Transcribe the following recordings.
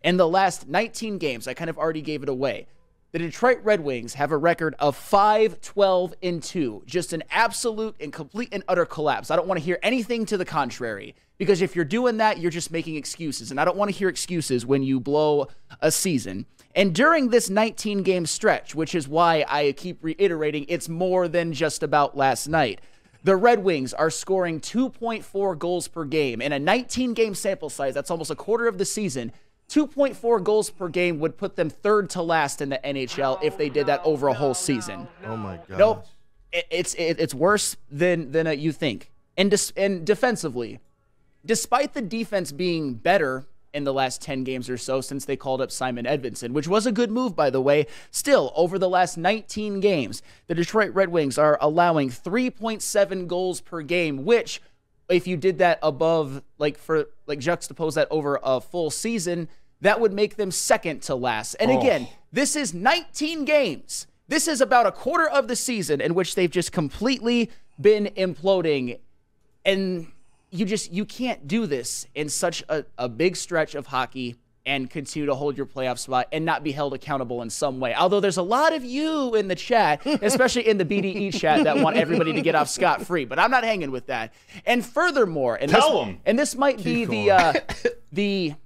In the last 19 games, I kind of already gave it away. The Detroit Red Wings have a record of 5-12-2. Just an absolute and complete and utter collapse. I don't want to hear anything to the contrary, because if you're doing that, you're just making excuses. And I don't want to hear excuses when you blow a season. And during this 19-game stretch, which is why I keep reiterating it's more than just about last night, the Red Wings are scoring 2.4 goals per game. In a 19-game sample size, that's almost a quarter of the season. 2.4 goals per game would put them third to last in the NHL if they did that over a whole season. Oh, my God. Nope. It's worse than you think. And defensively, despite the defense being better in the last 10 games or so since they called up Simon Edvinsson, which was a good move, by the way, still, over the last 19 games, the Detroit Red Wings are allowing 3.7 goals per game, which, if you did that above, juxtapose that over a full season, that would make them second to last. And again, this is 19 games. This is about a quarter of the season in which they've just completely been imploding. And you can't do this in such a big stretch of hockey and continue to hold your playoff spot and not be held accountable in some way. Although there's a lot of you in the chat, especially in the BDE chat, that want everybody to get off scot-free. But I'm not hanging with that. And furthermore, and this might be the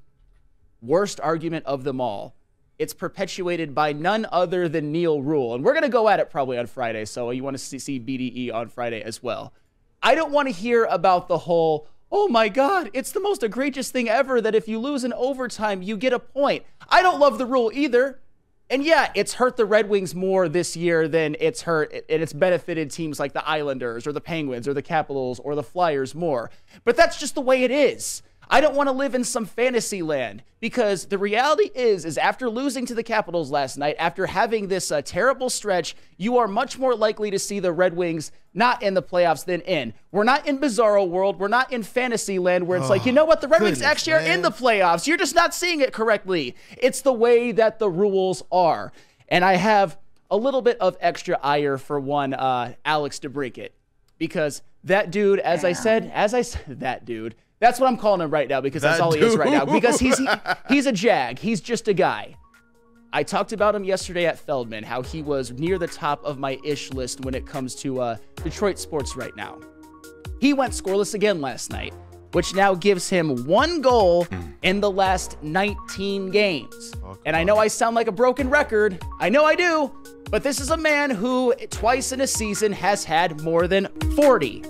worst argument of them all. It's perpetuated by none other than Neil Rule. And we're going to go at it probably on Friday, so you want to see BDE on Friday as well. I don't want to hear about the whole, oh my God, it's the most egregious thing ever that if you lose in overtime, you get a point. I don't love the rule either. And yeah, it's hurt the Red Wings more this year than it's hurt, and it's benefited teams like the Islanders or the Penguins or the Capitals or the Flyers more. But that's just the way it is. I don't want to live in some fantasy land, because the reality is after losing to the Capitals last night, after having this terrible stretch, you are much more likely to see the Red Wings not in the playoffs than in. We're not in Bizarro World. We're not in fantasy land where it's like, you know what? The Red Wings actually are in the playoffs. You're just not seeing it correctly. It's the way that the rules are. And I have a little bit of extra ire for one Alex DeBrincat, because that dude, as I said, that dude, that's what I'm calling him right now, because that's all he is right now. Because he's a jag. He's just a guy. I talked about him yesterday at Feldman, how he was near the top of my ish list when it comes to Detroit sports right now. He went scoreless again last night, which now gives him 1 goal in the last 19 games. And I know I sound like a broken record. I know I do. But this is a man who twice in a season has had more than 40